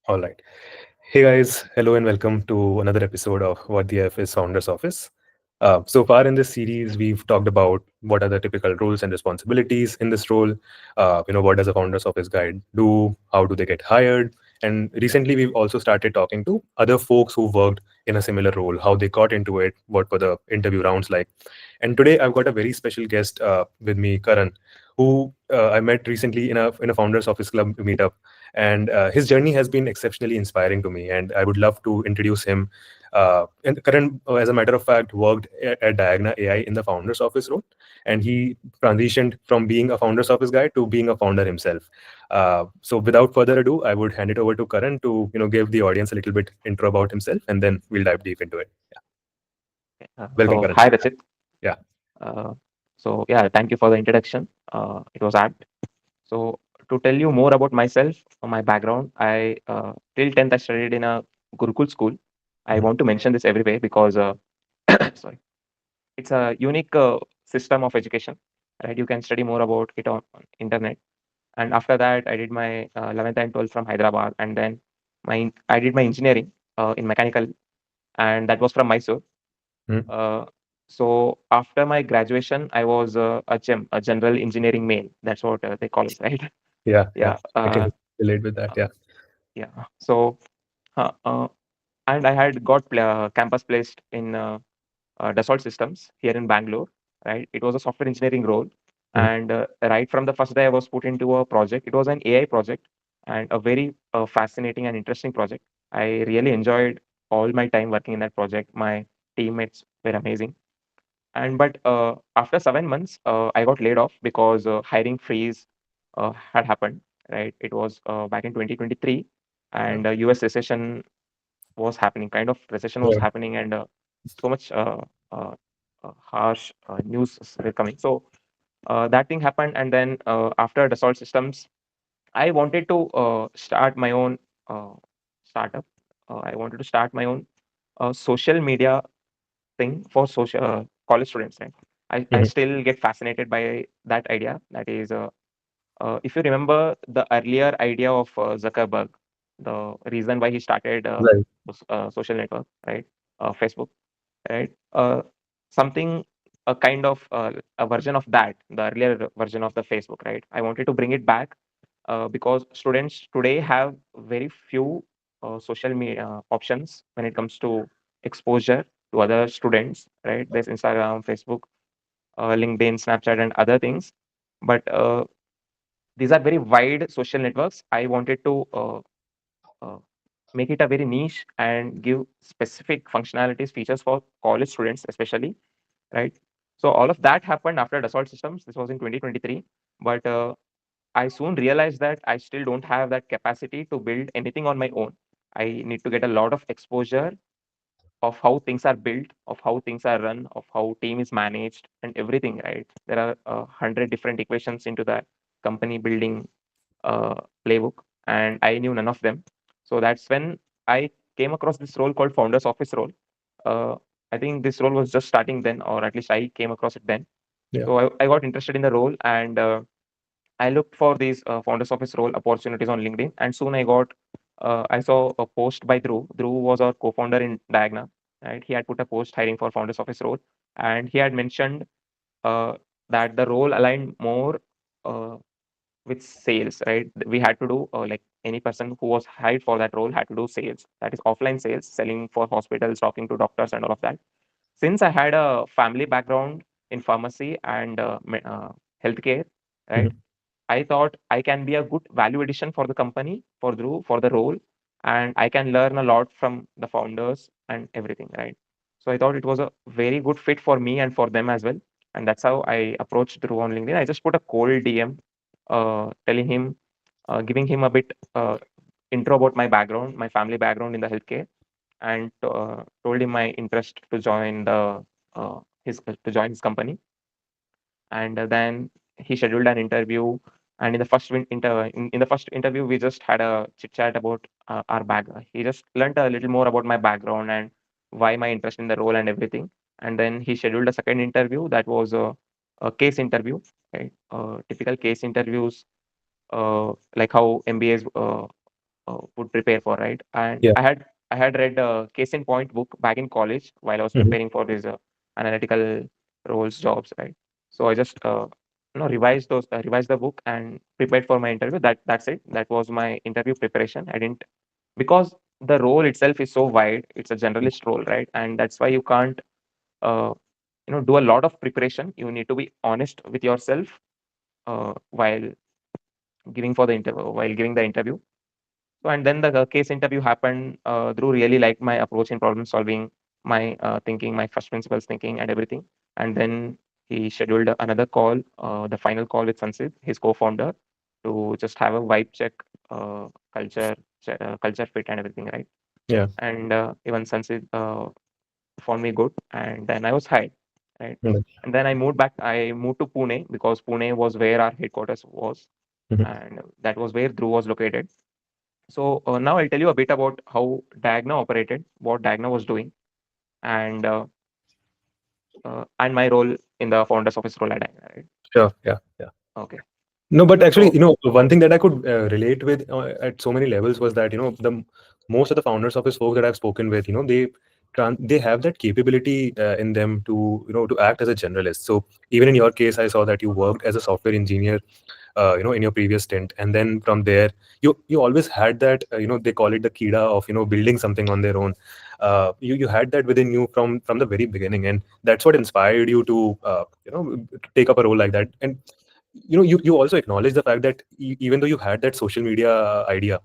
All right. Hey guys, hello and welcome to another episode of What the F is Founder's Office. So far in this series, we've talked about what are the typical roles and responsibilities in this role. What does a founder's office guide do? How do they get hired? And recently, we've also started talking to other folks who worked in a similar role, how they got into it, what were the interview rounds like. And today, I've got a very special guest with me, Karan, who I met recently in a founders office club meetup, and his journey has been exceptionally inspiring to me. And I would love to introduce him. And Karan, as a matter of fact, worked at Diagna AI in the founders office role, and he transitioned from being a founders office guy to being a founder himself. So without further ado, I would hand it over to Karan to give the audience a little bit intro about himself, and then we'll dive deep into it. Yeah. Welcome, So Karan. hi Rachit. Yeah. Uh, so yeah, thank you for the introduction. It was apt. So to tell you more about myself, my background, I till 10th I studied in a Gurukul school. I Mhm. want to mention this everywhere because sorry, it's a unique system of education. Right, you can study more about it on internet. And after that, I did my 11th and 12th from Hyderabad, and then I did my engineering in mechanical, and that was from Mysore. Mhm. Uh, so after my graduation, I was a GEM, a general engineering main. That's what they call it, right? Yeah, yeah. Yeah, I can relate with that. uh, Yeah. yeah. So, uh, uh, and I had got campus placed in Dassault Systems here in Bangalore, right? It was a software engineering role, Mhm. and right from the first day, I was put into a project. It was an AI project, and a very fascinating and interesting project. I really enjoyed all my time working in that project. My teammates were amazing. And but after 7 months, I got laid off because hiring freeze had happened. Right, it was back in 2023, Yeah. and U.S. recession was happening. Kind of recession was Right. happening, and so much uh, harsh news were coming. So that thing happened, and then after Dassault Systems, I wanted to start my own uh, startup. I wanted to start my own social media thing for social college students, right? I Mhm. still get fascinated by that idea. That is, if you remember the earlier idea of Zuckerberg, the reason why he started Right. social network, right? Facebook, right? Something, a kind of a version of that, the earlier version of the Facebook, right? I wanted to bring it back because students today have very few social media options when it comes to exposure to other students, right? There's Instagram, Facebook, LinkedIn, Snapchat, and other things. But these are very wide social networks. I wanted to uh, make it a very niche and give specific functionalities, features for college students, especially, right? So all of that happened after Dassault Systems. This was in 2023, but I soon realized that I still don't have that capacity to build anything on my own. I need to get a lot of exposure of how things are built, of how things are run, of how team is managed, and everything. Right? There are 100 different equations into that company building uh, playbook, and I knew none of them. So that's when I came across this role called founders office role. Uh, I think this role was just starting then, or at least I came across it then. Yeah. So I got interested in the role, and I looked for these founders office role opportunities on LinkedIn, and soon I saw a post by Dhruv. Dhruv was our co-founder in Diagna, right? He had put a post hiring for founders office role, and he had mentioned uh, that the role aligned more uh, with sales, right? We had to do like any person who was hired for that role had to do sales. That is offline sales, selling for hospitals, talking to doctors, and all of that. Since I had a family background in pharmacy and healthcare, right? Mhm. I thought I can be a good value addition for the company, for Dhruv, for the role, and I can learn a lot from the founders and everything, right? So I thought it was a very good fit for me and for them as well. And that's how I approached Dhruv on LinkedIn. I just put a cold DM, telling him, giving him a bit intro about my background, my family background in the healthcare, and told him my interest to join the his to join his company. And then he scheduled an interview, and in the first interview we just had a chit chat about our background. He just learned a little more about my background and why my interest in the role and everything. And then he scheduled a second interview that was a case interview, right? Typical case interviews, like how MBAs would prepare for, right? And Yeah. I had read a case in point book back in college while I was Mhm. preparing for these analytical roles jobs, right? So I just revised the book and prepared for my interview. That's it. That was my interview preparation. I didn't, because the role itself is so wide. It's a generalist role, right? And that's why you can't uh, do a lot of preparation. You need to be honest with yourself while giving the interview. So, and then the case interview happened. Drew really liked my approach in problem solving, my thinking, my first principles thinking, and everything. And then he scheduled another call, the final call with Sansit, his co-founder, to just have a vibe check, culture, culture fit, and everything, right? Yeah. And even Sansit found me good, and then I was hired, right? Mhm. And then I moved to Pune because Pune was where our headquarters was, Mhm. and that was where Drew was located. So now I'll tell you a bit about how Diagna operated, what Diagna was doing, and my role in the founders office role at Diagna. Right? Sure. Yeah. Yeah. Okay. No, but actually, So one thing that I could relate with at so many levels was that, most of the founders of his folks that I've spoken with, they have that capability in them to, to act as a generalist. So even in your case, I saw that you worked as a software engineer, in your previous stint, and then from there, you always had that, they call it the kida of, building something on their own. You had that within you from the very beginning, and that's what inspired you to, take up a role like that. And you also acknowledge the fact that even though you had that social media idea,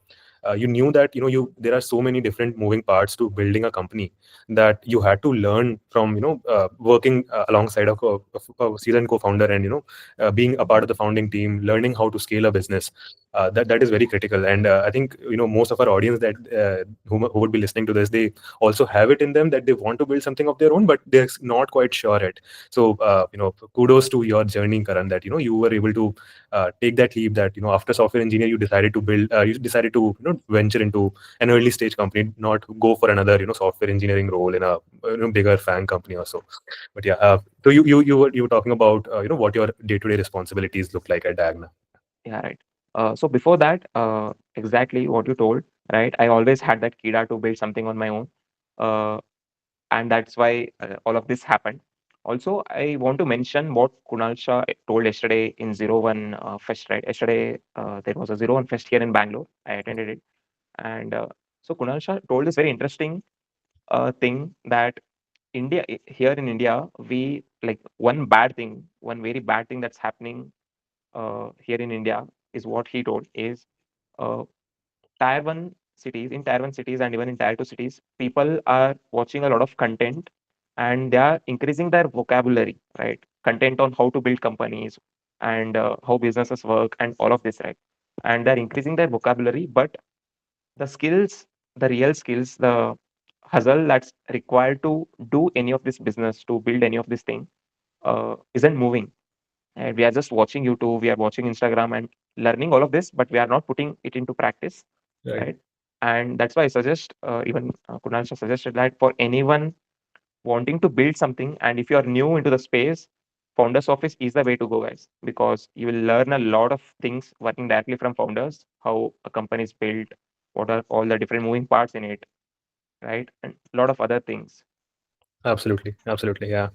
you knew that there are so many different moving parts to building a company that you had to learn from working alongside a seasoned co-founder, and being a part of the founding team, learning how to scale a business. That is very critical, and I think most of our audience that who would be listening to this, they also have it in them that they want to build something of their own, but they're not quite sure it. So, kudos to your journey, Karan, that you were able to take that leap. That after software engineer, you decided to venture into an early stage company, not go for another software engineering role in a bigger FANG company or so. But yeah, so you were talking about what your day to day responsibilities look like at Diagna. yeah, right. So before that, exactly what you told, right? I always had that kida to build something on my own, uh, and that's why all of this happened. Also, I want to mention what Kunal Shah told yesterday in Zero One Fest. Right, yesterday there was a Zero One Fest here in Bangalore. I attended it, and so Kunal Shah told this very interesting thing that here in India, we like one very bad thing that's happening here in India is what he told is uh, Tier 1 cities and even in Tier 2 cities, people are watching a lot of content and they are increasing their vocabulary, right? Content on how to build companies and how businesses work and all of this, right? And they're increasing their vocabulary, but the skills, the real skills, the hustle that's required to do any of this business, to build any of this thing, isn't moving. And we are just watching YouTube, we are watching Instagram and learning all of this, but we are not putting it into practice, Right. right? And that's why I suggest, even Kunal Shah suggested that for anyone wanting to build something, and if you are new into the space, founders office is the way to go, guys, because you will learn a lot of things working directly from founders, how a company is built, what are all the different moving parts in it, right? And a lot of other things. Absolutely. Absolutely. Yeah.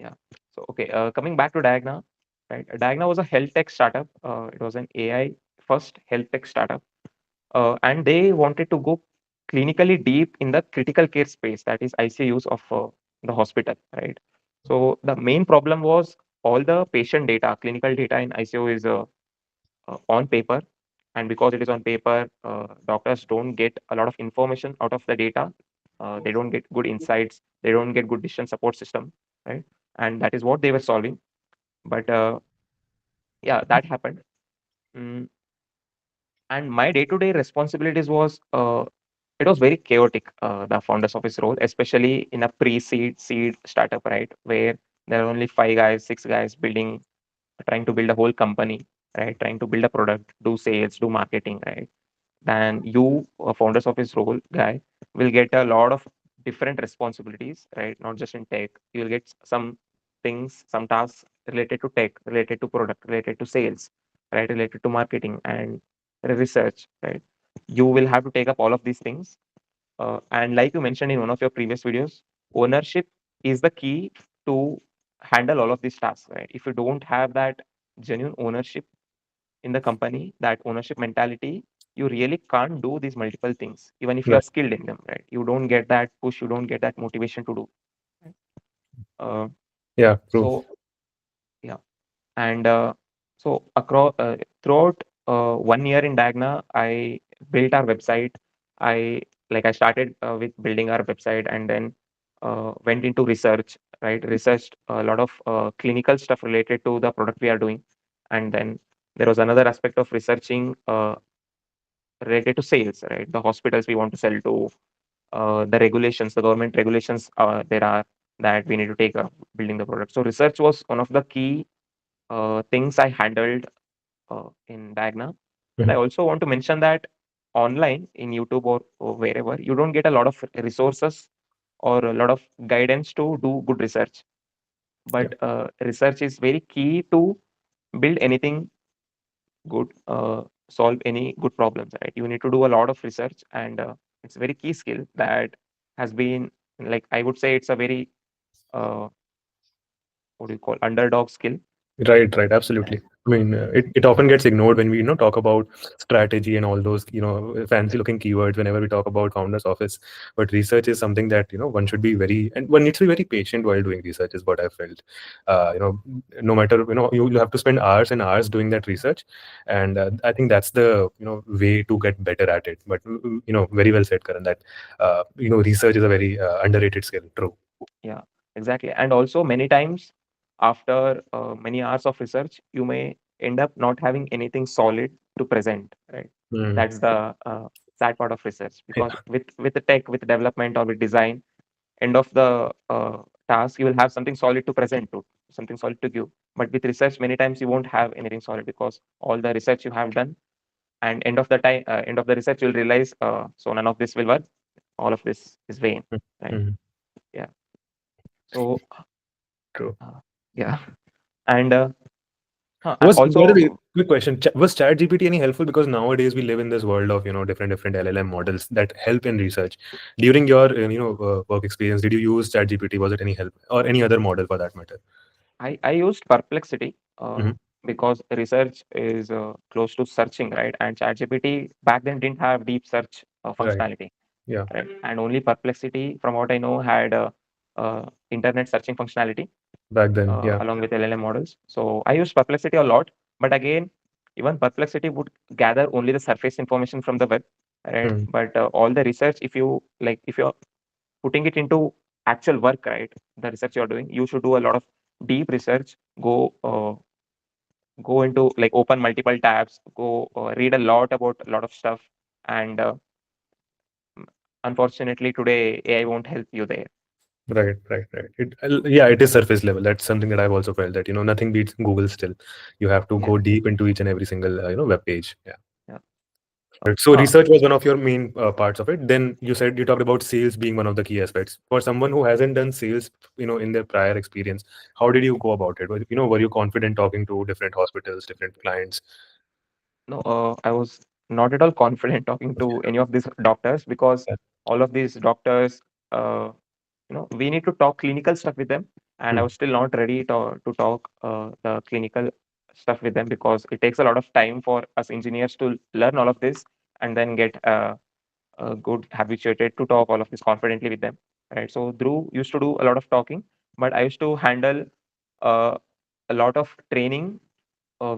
Yeah. So, okay, coming back to Diagna, right? Diagna was a health tech startup. It was an AI first health tech startup, and they wanted to go clinically deep in the critical care space, that is ICUs of the hospital, right? So the main problem was all the patient data, clinical data in ICU is on paper, and because it is on paper, doctors don't get a lot of information out of the data. They don't get good insights. They don't get good decision support system, right? And that is what they were solving. But yeah, that happened. Mm, and my day-to-day responsibilities was it was very chaotic, the founders office role, especially in a seed startup, right, where there are only 5 guys, 6 guys trying to build a whole company, right, trying to build a product, do sales, do marketing, right? Then you, a founders office role guy, will get a lot of different responsibilities, right? Not just in tech, you will get some things, some tasks related to tech, related to product, related to sales, right, related to marketing and research, right? you will have to take up all of these things. And like you mentioned in one of your previous videos, ownership is the key to handle all of these tasks, right? If you don't have that genuine ownership in the company, that ownership mentality, you really can't do these multiple things, even if you are Right. skilled in them, right? You don't get that push, you don't get that motivation to do. Right? Uh, Yeah, true. so yeah, and so across throughout 1 year in Diagna, I built our website. I started with building our website, and then went into research. Right, researched a lot of clinical stuff related to the product we are doing, and then there was another aspect of researching related to sales. Right, the hospitals we want to sell to, the regulations, the government regulations there are that we need to take building the product. So research was one of the key things I handled in Diagna. And I Mhm. also want to mention that online in YouTube or wherever, you don't get a lot of resources or a lot of guidance to do good research. Yeah. But research is very key to build anything good, solve any good problems. Right? You need to do a lot of research, and it's a very key skill that has been, like, I would say it's a very what do you call, underdog skill. Right, right, Right? absolutely. I mean, it often gets ignored when we, talk about strategy and all those, fancy looking keywords whenever we talk about founder's office. But research is something that, one should be very, and one needs to be very patient while doing research, is what I felt. No matter, you have to spend hours and hours doing that research. And I think that's the, way to get better at it. But, very well said, Karan, that, research is a very underrated skill. True. Yeah, exactly. And also, many times after many hours of research, you may end up not having anything solid to present, right? Mm. That's the sad part of research, because Yeah, with the tech, with development or with design, end of the task, you will have something solid to present to, something solid to give. But with research, many times you won't have anything solid because all the research you have done, and end of the research, you'll realize, so none of this will work. All of this is vain, right? mm, Yeah. So true. uh, yeah. And By the way, also, quick question: was ChatGPT any helpful? Because nowadays we live in this world of different LLM models that help in research. During your work experience, did you use ChatGPT? Was it any help, or any other model for that matter? I used Perplexity Hmm. because research is close to searching, right? And ChatGPT back then didn't have deep search Right. functionality, Yeah. right? And only Perplexity, from what I know, had internet searching functionality Back then, yeah. along with LLM models. So I used Perplexity a lot, but again, even Perplexity would gather only the surface information from the web, right? Hmm. But all the research, if you're putting it into actual work, right? The research you're doing, you should do a lot of deep research. Go into, like, open multiple tabs, go read a lot about a lot of stuff, and unfortunately today AI won't help you there. Right, right, right. Yeah, it is surface level. That's something that I've also felt, that nothing beats Google still. You have to Yeah, go deep into each and every single web page. Yeah. yeah. Right. So Huh. research was one of your main parts of it. Then you said you talked about sales being one of the key aspects. For someone who hasn't done sales, in their prior experience, how did you go about it? Were you confident talking to different hospitals, different clients? No, I was not at all confident talking to any of these doctors, because Yeah. all of these doctors, uh, we need to talk clinical stuff with them, and I Hmm. was still not ready to talk the clinical stuff with them, because it takes a lot of time for us engineers to learn all of this and then get good habituated to talk all of this confidently with them, right? So Dhruv used to do a lot of talking, but I used to handle uh, a lot of training.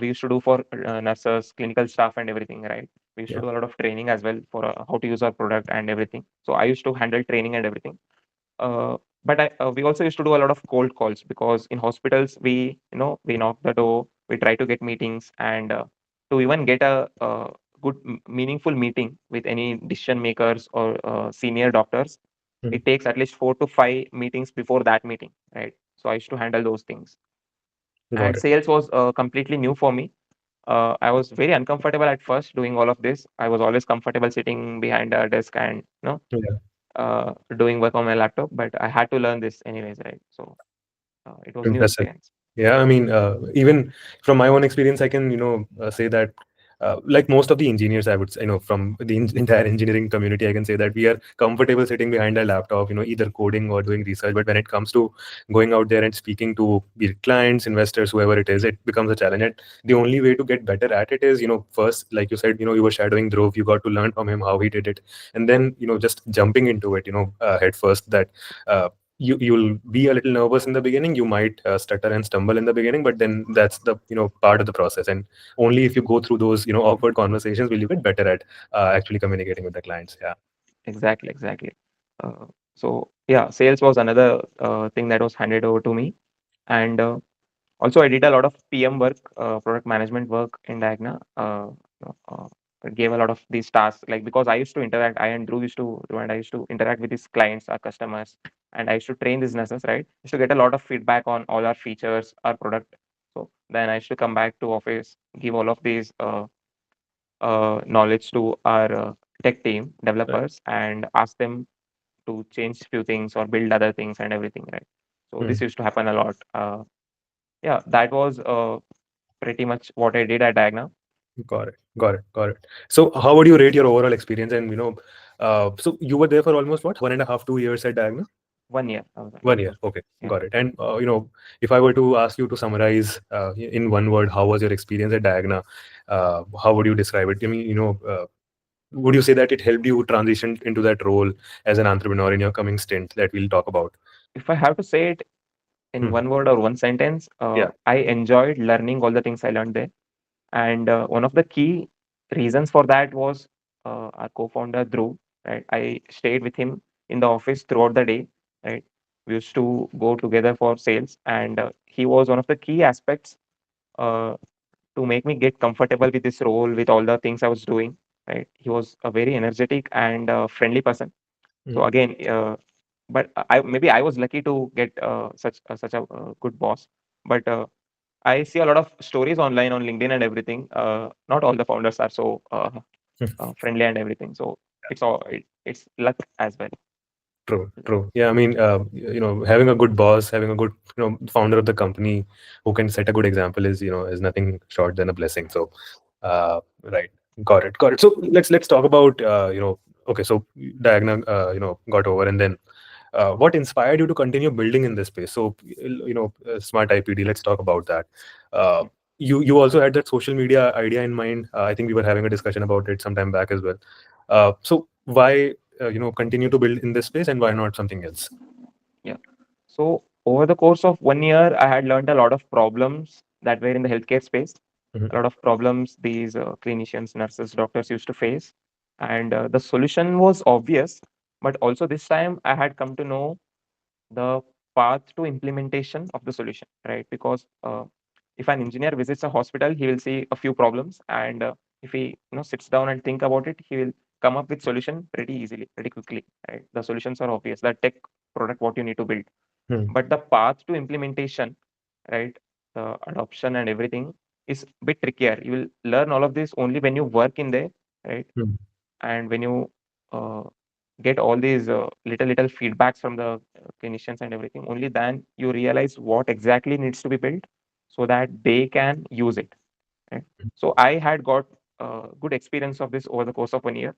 We used to do for nurses, clinical staff, and everything, right? We used to Yeah. do a lot of training as well for how to use our product and everything. So I used to handle training and everything. We also used to do a lot of cold calls, because in hospitals we knock the door, we try to get meetings, and to even get a, good meaningful meeting with any decision makers or senior doctors, Hmm. it takes at least 4 to 5 meetings before that meeting, right? So I used to handle those things. Got And it. sales was completely new for me. I was very uncomfortable at first doing all of this. I was always comfortable sitting behind a desk and Yeah. doing work on my laptop, but I had to learn this anyways, right? So it was new Impressive. experience. Yeah, I mean, even from my own experience, I can, say that like most of the engineers, I would say, from the entire engineering community, I can say that we are comfortable sitting behind a laptop, either coding or doing research. But when it comes to going out there and speaking to be it clients, investors, whoever it is, it becomes a challenge. And the only way to get better at it is, first, like you said, you were shadowing Dhruv, you got to learn from him how he did it, and then, just jumping into it, head first. That you'll be a little nervous in the beginning, you might stutter and stumble in the beginning, but then that's the part of the process. And only if you go through those awkward conversations will you get better at actually communicating with the clients. Yeah. Exactly, exactly. So yeah, sales was another thing that was handed over to me, and also I did a lot of PM work, product management work in Diagna. I gave a lot of these tasks, like because I used to interact, I and Dhruv used to, Dhruv and I used to interact with these clients, our customers, and I used to train these nurses, right? I used to get a lot of feedback on all our features, our product. So then I used to come back to office, give all of these knowledge to our tech team Right. developers, and ask them to change few things or build other things and everything, right? So Hmm. this used to happen a lot. Yeah, that was pretty much what I did at Diagna. Got it. Got it. Got it. So how would you rate your overall experience? And so you were there for almost what, 1.5, 2 years at Diagna? 1 year. I was like, 1 year. Okay, yeah. got it. And if I were to ask you to summarize in one word, how was your experience at Diagna? How would you describe it? I mean, would you say that it helped you transition into that role as an entrepreneur in your coming stint that we'll talk about? If I have to say it in Hmm. one word or one sentence, Yeah. I enjoyed learning all the things I learned there. And one of the key reasons for that was our co-founder Dhruv. Right, I stayed with him in the office throughout the day. Right, we used to go together for sales, and he was one of the key aspects uh, to make me get comfortable with this role, with all the things I was doing. Right, he was a very energetic and friendly person. So Hmm. again, but I maybe I was lucky to get such a good boss. But I see a lot of stories online on LinkedIn and everything. Not all the founders are so friendly and everything. So it's luck as well. True, true. Yeah, I mean, having a good boss, having a good, founder of the company who can set a good example is nothing short than a blessing. So, right, got it, got it. So let's talk about, okay, so Diagna, got over, and then what inspired you to continue building in this space? So, Smart IPD. Let's talk about that. Uh, Yeah. you also had that social media idea in mind. I think we were having a discussion about it some time back as well. So why continue to build in this space, and why not something else? Yeah. So over the course of 1 year, I had learned a lot of problems that were in the healthcare space. Mhm. A lot of problems these clinicians, nurses, doctors used to face, and the solution was obvious. But also this time, I had come to know the path to implementation of the solution, right? Because if an engineer visits a hospital, he will see a few problems, and if he sits down and think about it, he will come up with solution pretty easily, pretty quickly, right? The solutions are obvious, the tech product what you need to build, Hmm. but the path to implementation, right, the adoption and everything is a bit trickier. You will learn all of this only when you work in there, right? Hmm. And when you uh, get all these little feedbacks from the clinicians and everything, only then you realize what exactly needs to be built so that they can use it, right? So I had got good experience of this over the course of 1 year.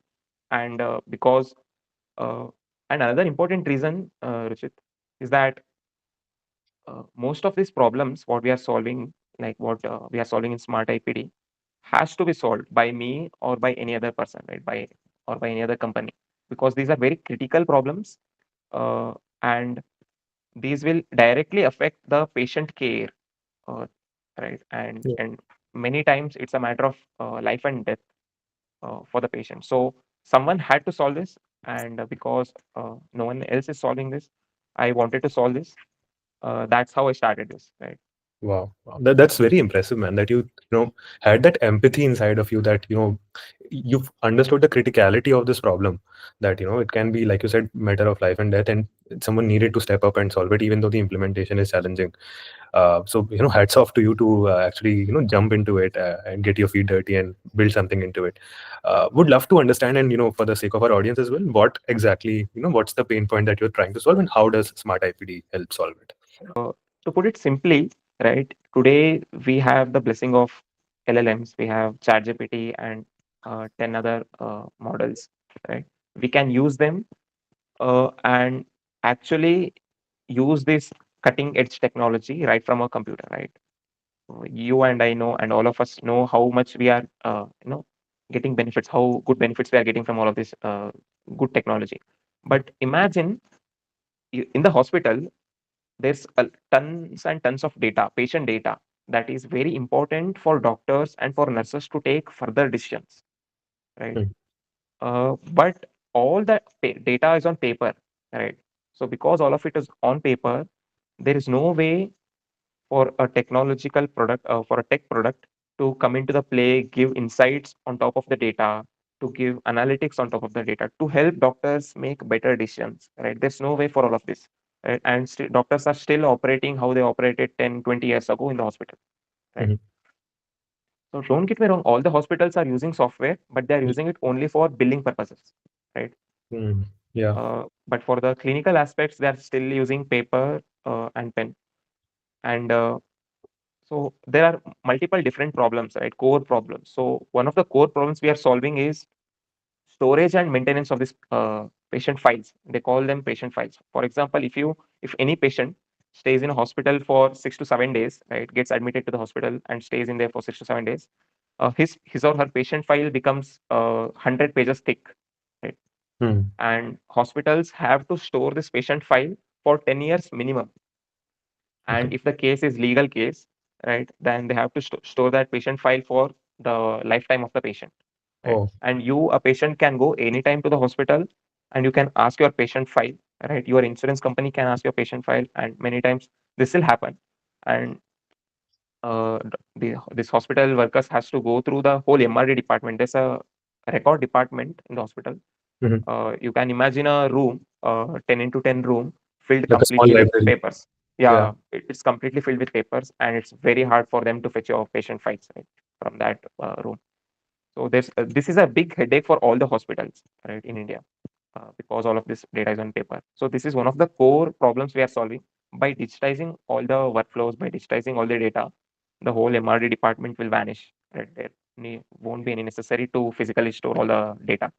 And because and another important reason, Ruchit, is that most of these problems what we are solving, like what we are solving in Smart IPD, has to be solved by me or by any other person, right? By or by any other company, because these are very critical problems, uh, and these will directly affect the patient care, uh, right? Yeah. And many times it's a matter of life and death for the patient. So someone had to solve this, and because no one else is solving this, I wanted to solve this. That's how I started this, right? Wow, wow. That's very impressive, man. That had that empathy inside of you, that you've understood the criticality of this problem. That it can be, like you said, matter of life and death, and someone needed to step up and solve it, even though the implementation is challenging. So hats off to you to actually jump into it and get your feet dirty and build something into it. Would love to understand, and for the sake of our audience as well, what exactly what's the pain point that you're trying to solve, and how does Smart IPD help solve it? To put it simply, right, today we have the blessing of LLMs, we have ChatGPT and 10 other models, right? We can use them and actually use this cutting edge technology right from a computer, right? You and I know, and all of us know how much we are, getting benefits, how good benefits we are getting from all of this good technology. But imagine in the hospital, there's tons and tons of data, patient data, that is very important for doctors and for nurses to take further decisions, right? Mm. But all that data is on paper, right? So because all of it is on paper, there is no way for a technological product, for a tech product to come into the play, give insights on top of the data, to give analytics on top of the data, to help doctors make better decisions, right? There's no way for all of this, right? And doctors are still operating how they operated 10, 20 years ago in the hospital, right? Mhm. So don't get me wrong, all the hospitals are using software, but they're using it only for billing purposes, right? Mm. Yeah. But for the clinical aspects, they're still using paper and pen. And so there are multiple different problems, right? Core problems. So one of the core problems we are solving is storage and maintenance of this patient files. They call them patient files. For example, if any patient stays in a hospital for 6 to 7 days, right, gets admitted to the hospital and stays in there for 6 to 7 days, his or her patient file becomes 100 pages thick, right? Mm. And hospitals have to store this patient file for 10 years minimum. Okay. And if the case is legal case, right, then they have to store that patient file for the lifetime of the patient, right? Oh. And you, a patient, can go anytime to the hospital and you can ask your patient file, right? Your insurance company can ask your patient file, and many times this will happen. And this hospital workers has to go through the whole MRD department. There's a record department in the hospital. Mhm. You can imagine a room, 10 into 10 room, filled Like a small completely with library. papers. Yeah. Yeah, it's completely filled with papers, and it's very hard for them to fetch your patient files, right, from that room. So this is a big headache for all the hospitals, right, in India, because all of this data is on paper. So this is one of the core problems we are solving by digitizing all the workflows, by digitizing all the data. The whole MRD department will vanish. Right? There won't be any necessary to physically store all the data.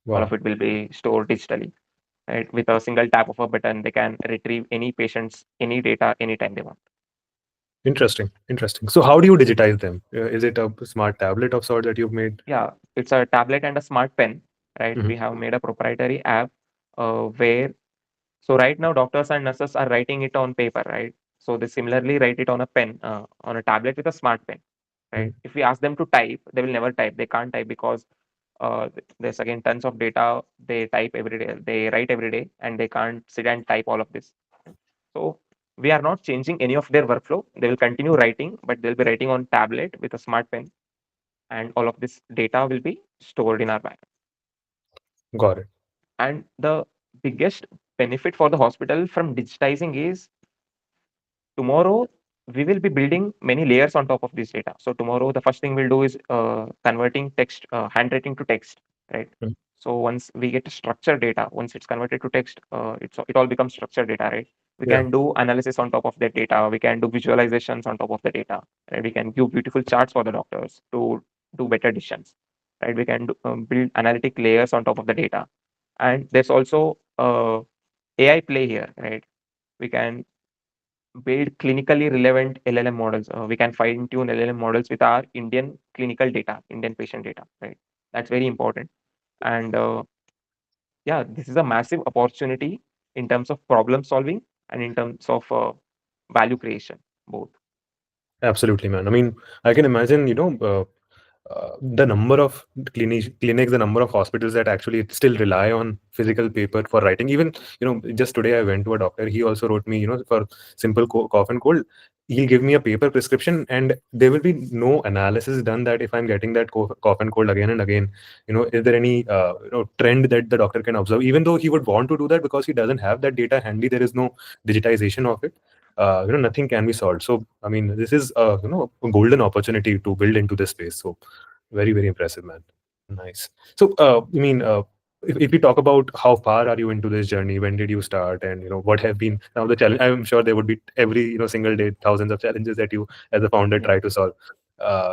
All of Wow. it will be stored digitally. Right? With a single tap of a button, they can retrieve any patient's any data anytime they want. Interesting. Interesting. So how do you digitize them? Is it a smart tablet of sort that you've made? Yeah, it's a tablet and a smart pen. Right? Mhm. We have made a proprietary app where so right now doctors and nurses are writing it on paper, right? So they similarly write it on a pen, on a tablet with a smart pen, right? Mhm. If we ask them to type, they will never type. They can't type because there's again tons of data. They type every day, they write every day, and they can't sit and type all of this. So we are not changing any of their workflow. They will continue writing, but they'll be writing on tablet with a smart pen, and all of this data will be stored in our bank. Got it. And the biggest benefit for the hospital from digitizing is tomorrow we will be building many layers on top of this data. So tomorrow the first thing we'll do is converting text, handwriting to text, right? Mhm. So once we get structured data, once it's converted to text, it all becomes structured data, right? We Yeah. can do analysis on top of that data. We can do visualizations on top of the data, right? We can give beautiful charts for the doctors to do better decisions, right? We can build analytic layers on top of the data, and there's also AI play here, right? We can build clinically relevant LLM models. We can fine tune LLM models with our Indian clinical data, Indian patient data, right? That's very important. And yeah, this is a massive opportunity in terms of problem solving and in terms of value creation, both. Absolutely, man. I mean, I can imagine, the number of clinics, the number of hospitals that actually still rely on physical paper for writing. Even, just today I went to a doctor. He also wrote me, for simple cough and cold. He'll give me a paper prescription, and there will be no analysis done that if I'm getting that cough and cold again and again, is there any, trend that the doctor can observe? Even though he would want to do that because he doesn't have that data handy, there is no digitization of it. Nothing can be solved. So I mean, this is a golden opportunity to build into this space. So very, very impressive, man. Nice. So I mean, if we talk about how far are you into this journey, when did you start, and what have been now the challenge? I'm sure there would be every single day thousands of challenges that you as a founder Yeah. try to solve.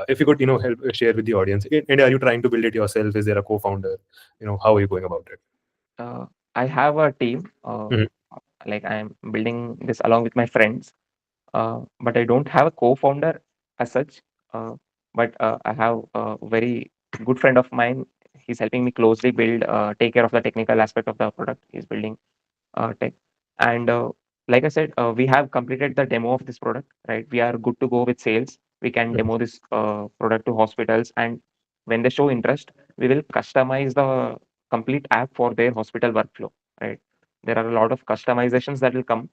If you could, help share with the audience. And are you trying to build it yourself? Is there a co-founder? How are you going about it? Uh, I have a team. Mhm. Like I'm building this along with my friends. But I don't have a co-founder as such. Uh, but I have a very good friend of mine. He's helping me closely build, take care of the technical aspect of the product. He's building tech, and like I said, we have completed the demo of this product. Right, we are good to go with sales. We can Mhm. demo this product to hospitals, and when they show interest, we will customize the complete app for their hospital workflow. Right, there are a lot of customizations that will come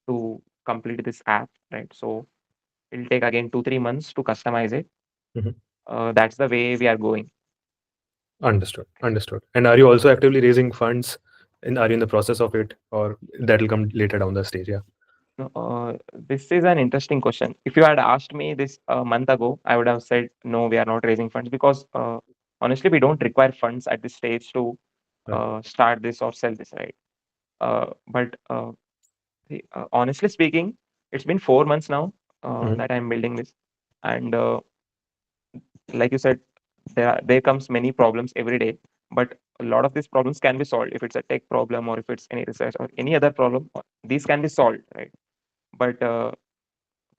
to complete this app, right? So it'll take again 2-3 months to customize it. Mhm. That's the way we are going. Understood. Understood. And are you also actively raising funds? And are you in the process of it, or that'll come later down the stage? Yeah. No, this is an interesting question. If you had asked me this a month ago, I would have said no, we are not raising funds because honestly, we don't require funds at this stage to Right. start this or sell this, right? But honestly speaking, it's been 4 months now Mhm. that I'm building this, and like you said, there comes many problems every day, but a lot of these problems can be solved if it's a tech problem or if it's any research or any other problem. These can be solved, right? But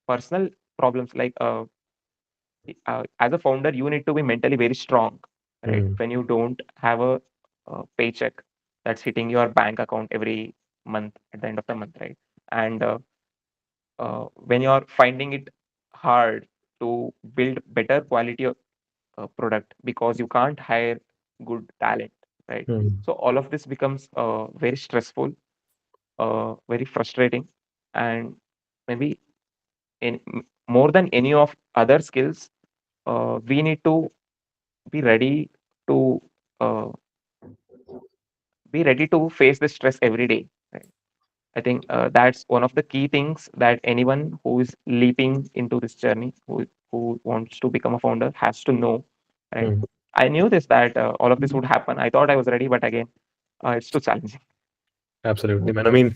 personal problems like as a founder, you need to be mentally very strong, right? Mhm. When you don't have a paycheck that's hitting your bank account every month at the end of the month, right? And when you're finding it hard to build better quality product because you can't hire good talent, right? Mhm. So all of this becomes very stressful, very frustrating, and maybe more than any of other skills, we need to be ready to uh, face this stress every day. Right? I think that's one of the key things that anyone who is leaping into this journey, who wants to become a founder, has to know. Right? Mhm. I knew this that all of this would happen. I thought I was ready, but again, it's too challenging. Absolutely, man. I mean,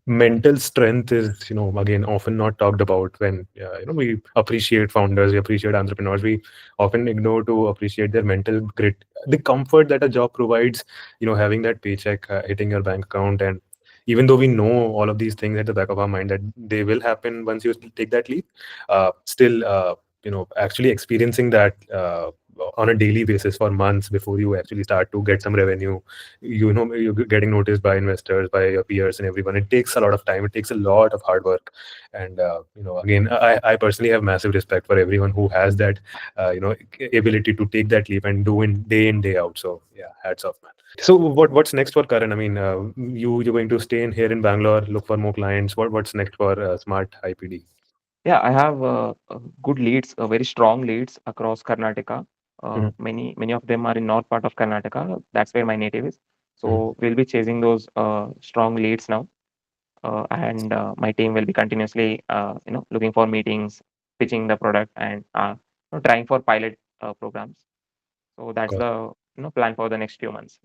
mental strength is, again, often not talked about when, we appreciate founders, we appreciate entrepreneurs. We often ignore to appreciate their mental grit, the comfort that a job provides, having that paycheck hitting your bank account. And even though we know all of these things at the back of our mind that they will happen once you take that leap, still, actually experiencing that on a daily basis for months before you actually start to get some revenue, you're getting noticed by investors, by your peers and everyone. It takes a lot of time, it takes a lot of hard work. And again, I personally have massive respect for everyone who has that ability to take that leap and do in day out. So yeah, hats off, man. So what's next for Karan? I mean, you're going to stay in here in Bangalore, look for more clients. What's next for Smart IPD? Yeah, I have good leads, very strong leads across Karnataka. Mhm. Many of them are in north part of Karnataka. That's where my native is. Mhm. So we'll be chasing those strong leads now, and my team will be continuously, looking for meetings, pitching the product, and trying for pilot programs. So that's the plan for the next few months.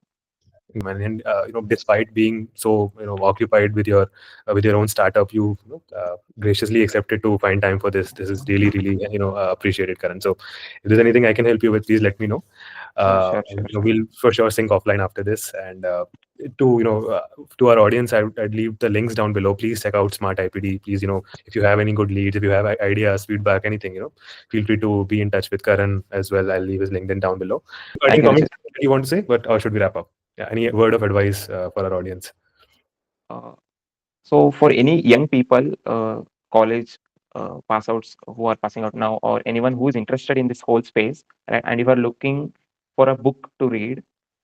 Man, and despite being so occupied with your own startup, graciously accepted to find time for this. This is really really appreciated, Karan. So if there's anything I can help you with, please let me know. Sure, sure, sure, sure. We'll for sure sync offline after this. And to to our audience, I'd leave the links down below. Please check out Smart IPD. Please, if you have any good leads, if you have ideas, feedback, anything, feel free to be in touch with Karan as well. I'll leave his LinkedIn down below. Any Thank you, comments Rachit. that you want to say, but or should we wrap up? Yeah, any word of advice for our audience? Uh, So for any young people, college pass outs who are passing out now, or anyone who is interested in this whole space, right? And if you are looking for a book to read,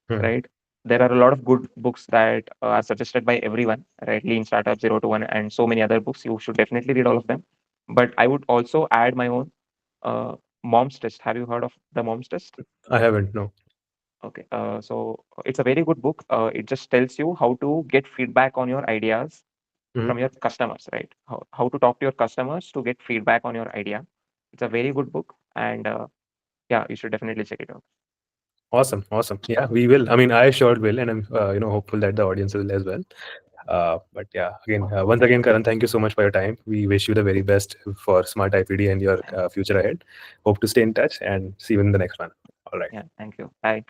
Hmm. right? There are a lot of good books that are suggested by everyone, right? Lean Startup, Zero to One, and so many other books. You should definitely read all of them. But I would also add my own Mom's Test. Have you heard of the Mom's Test? I haven't. No. Okay. So it's a very good book. It just tells you how to get feedback on your ideas Mhm. from your customers, right? How to talk to your customers to get feedback on your idea. It's a very good book, and yeah, you should definitely check it out. Awesome, awesome. Yeah, we will. I mean, I sure will, and I'm hopeful that the audience will as well. But yeah, again, once again, Karan, thank you so much for your time. We wish you the very best for Smart IPD and your Thank- future ahead. Hope to stay in touch and see you in the next one. All right. Yeah, thank you. Bye.